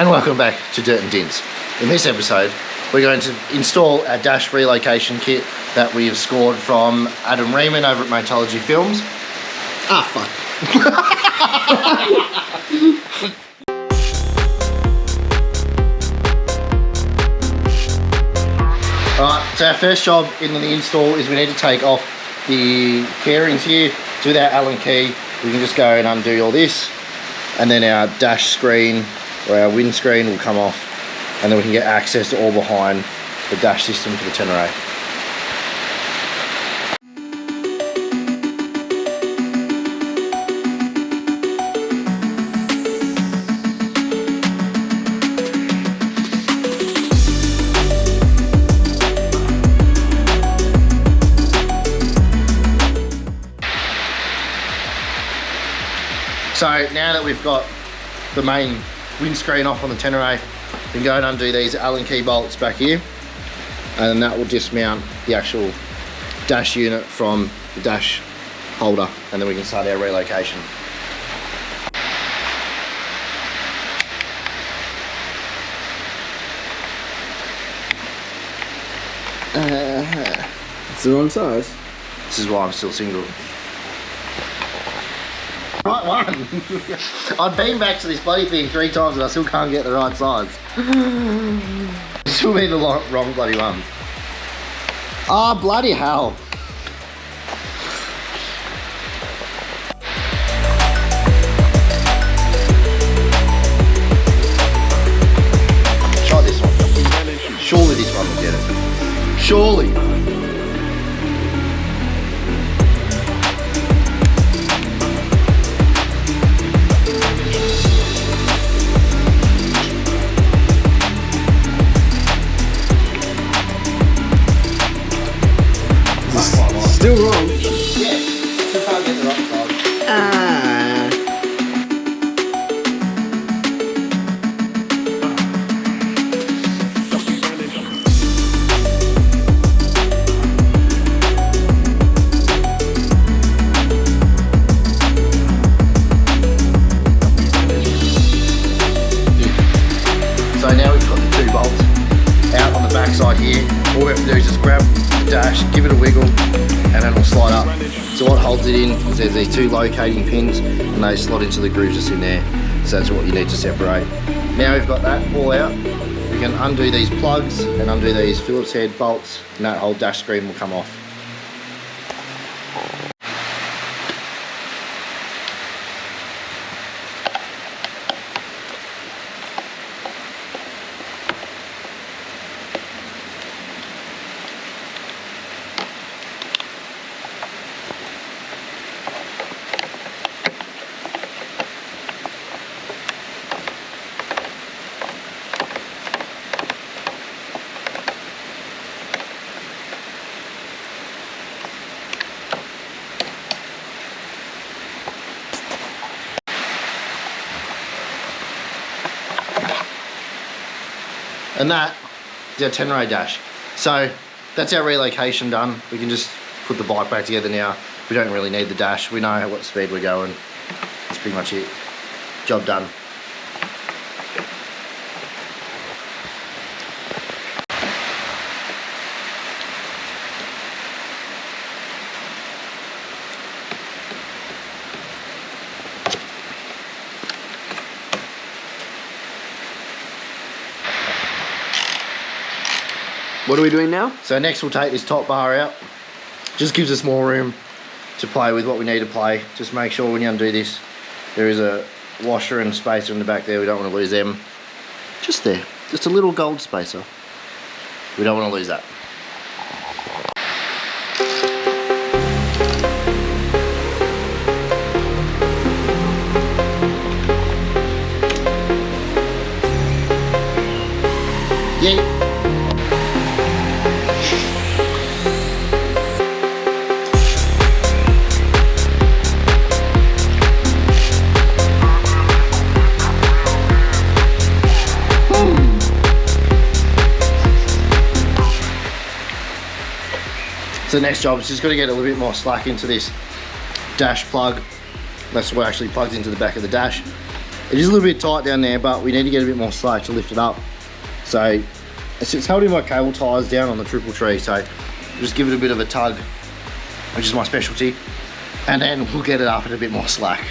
And welcome back to Dirt and Dints. In this episode, we're going to install a dash relocation kit that we have scored from Adam Reeman over at Motology Films. Ah, fuck. Alright, so our first job in the install is we need to take off the fairings here. So with our Allen key, we can just go and undo all this, and then our dash screen or our windscreen will come off, and then we can get access to all behind the dash system for the Tenere. So now that we've got the main windscreen off on the Tenere, we can go and undo these Allen key bolts back here, and then that will dismount the actual dash unit from the dash holder, and then we can start our relocation. It's the wrong size. This is why I'm still single. Right one. I've been back to this bloody thing 3 times and I still can't get the right size. Still be the wrong bloody one. Ah, bloody hell. Try this one. Surely this one will get it. Surely. Still wrong. Yeah, still can't get the right size. Ah. So now we've got the 2 bolts out on the back side here. All we have to do is just grab the dash, give it a wiggle, and then it'll slide up. So what holds it in is there's these 2 locating pins, and they slot into the grooves just in there. So that's what you need to separate. Now we've got that all out, we can undo these plugs and undo these Phillips head bolts, and that whole dash screen will come off. And that is our Tenere dash. So that's our relocation done. We can just put the bike back together now. We don't really need the dash. We know at what speed we're going. That's pretty much it. Job done. What are we doing now? So next we'll take this top bar out. Just gives us more room to play with what we need to play. Just make sure when you undo this, there is a washer and spacer in the back there. We don't want to lose them. Just there, just a little gold spacer. We don't want to lose that. Yeet. So the next job is just got to get a little bit more slack into this dash plug. That's what actually plugs into the back of the dash. It is a little bit tight down there, but we need to get a bit more slack to lift it up. So it's just holding my cable ties down on the triple tree, so just give it a bit of a tug, which is my specialty, and then we'll get it up at a bit more slack.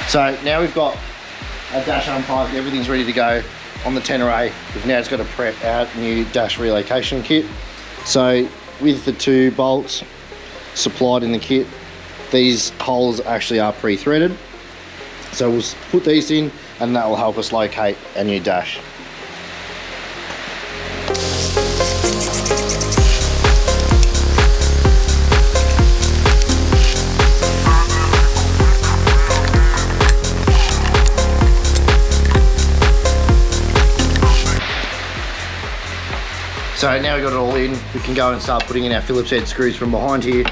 So now we've got our dash unplugged, everything's ready to go on the Tenere. We've now just got to prep our new dash relocation kit. So with the 2 bolts supplied in the kit, these holes actually are pre-threaded. So we'll put these in and that will help us locate our new dash. So now we've got it all in, we can go and start putting in our Phillips head screws from behind here.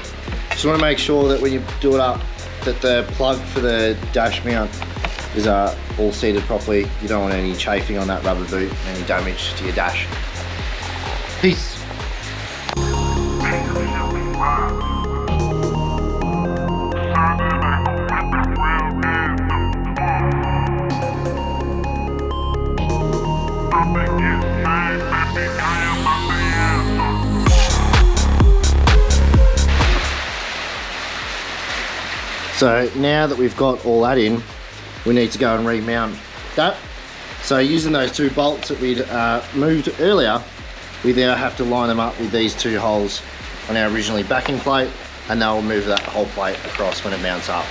Just want to make sure that when you do it up, that the plug for the dash mount is all seated properly. You don't want any chafing on that rubber boot, any damage to your dash. Peace. So now that we've got all that in, we need to go and remount that. So using those 2 bolts that we'd moved earlier, we now have to line them up with these 2 holes on our originally backing plate, and they'll move that whole plate across when it mounts up.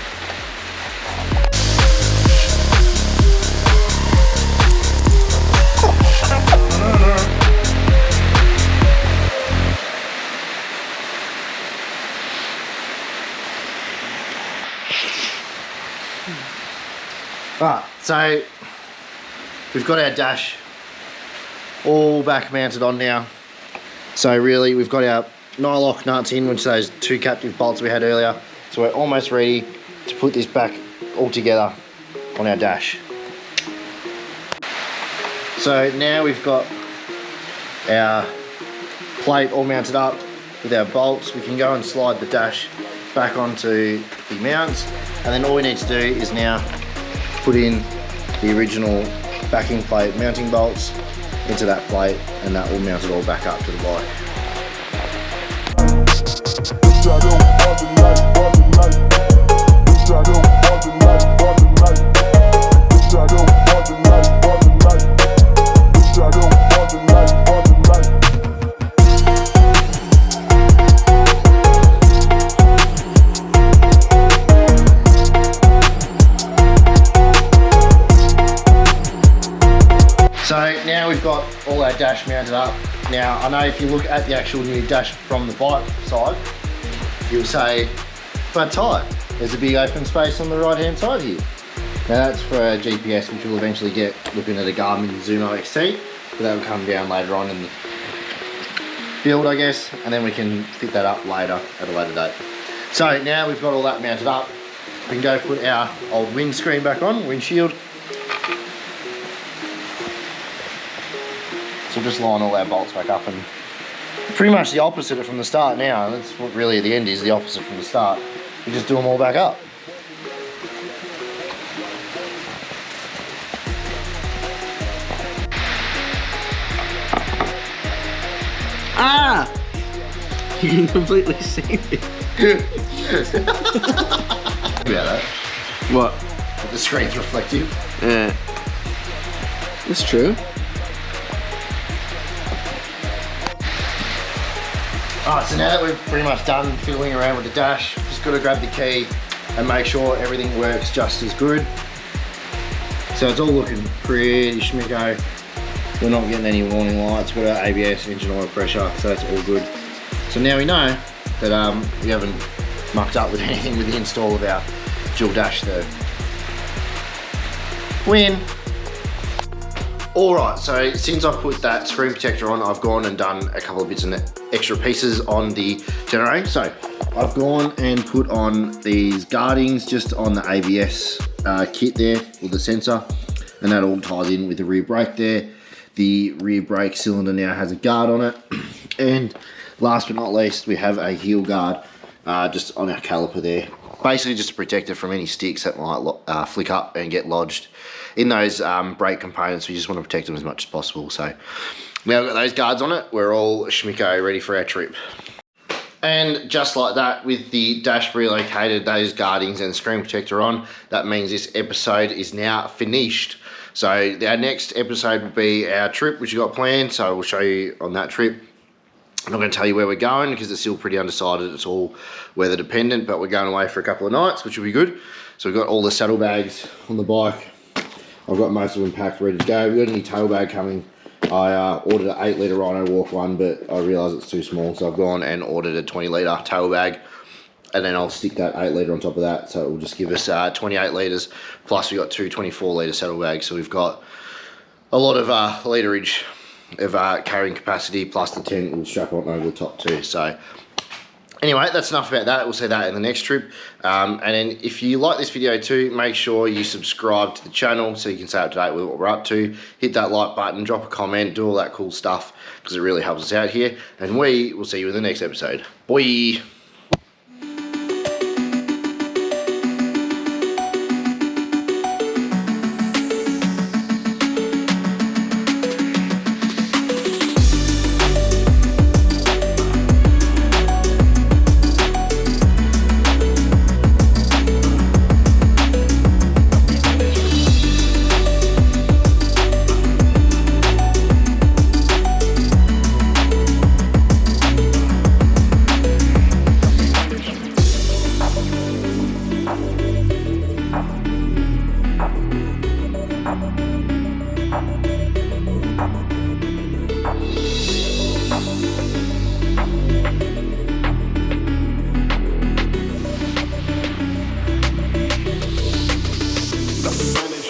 Alright, so we've got our dash all back mounted on now. So really we've got our nylock nuts in, which are those 2 captive bolts we had earlier. So we're almost ready to put this back all together on our dash. So now we've got our plate all mounted up with our bolts. We can go and slide the dash back onto the mounts, and then all we need to do is now put in the original backing plate mounting bolts into that plate, and that will mount it all back up to the bike. So now we've got all our dash mounted up. Now I know if you look at the actual new dash from the bike side, you'll say, but Ty, there's a big open space on the right hand side here. Now that's for a GPS, which we'll eventually get looking at a Garmin Zumo XT, but that will come down later on in the build, I guess, and then we can fit that up later at a later date. So now we've got all that mounted up, we can go put our old windscreen back on, windshield. So we'll just line all our bolts back up, and pretty much the opposite from the start now. That's what really at the end is, the opposite from the start. We just do them all back up. Ah! You can completely see it. Yeah, that. What? The screen's reflective. Yeah. That's true. Alright, so now that we're pretty much done fiddling around with the dash, just got to grab the key and make sure everything works just as good. So it's all looking pretty schmicko. We're not getting any warning lights. We've got our ABS, engine oil pressure, so that's all good. So now we know that we haven't mucked up with anything with the install of our dual dash there. Win! Alright, so since I've put that screen protector on, I've gone and done a couple of bits and extra pieces on the Tenere. So I've gone and put on these guardings just on the ABS kit there, with the sensor, and that all ties in with the rear brake there. The rear brake cylinder now has a guard on it, and last but not least, we have a heel guard just on our caliper there. Basically just to protect it from any sticks that might flick up and get lodged in those brake components. We just want to protect them as much as possible. So now we've got those guards on it, we're all schmicko, ready for our trip. And just like that, with the dash relocated, those guardings and the screen protector on, that means this episode is now finished. So our next episode will be our trip, which we got planned. So we'll show you on that trip. I'm not going to tell you where we're going because it's still pretty undecided. It's all weather dependent, but we're going away for a couple of nights, which will be good. So we've got all the saddlebags on the bike. I've got most of them packed, ready to go. We've got a new tail bag coming. I ordered an 8 litre Rhino Walk one, but I realised it's too small, so I've gone and ordered a 20 litre tail bag, and then I'll stick that 8 litre on top of that, so it will just give us 28 litres, plus we've got two 24 litre saddlebags, so we've got a lot of literage of carrying capacity, plus the tent will strap on over the top too. So anyway, that's enough about that. We'll see that in the next trip. And then if you like this video too, make sure you subscribe to the channel so you can stay up to date with what we're up to. Hit that like button, drop a comment, do all that cool stuff because it really helps us out here. And we will see you in the next episode. Bye. That's the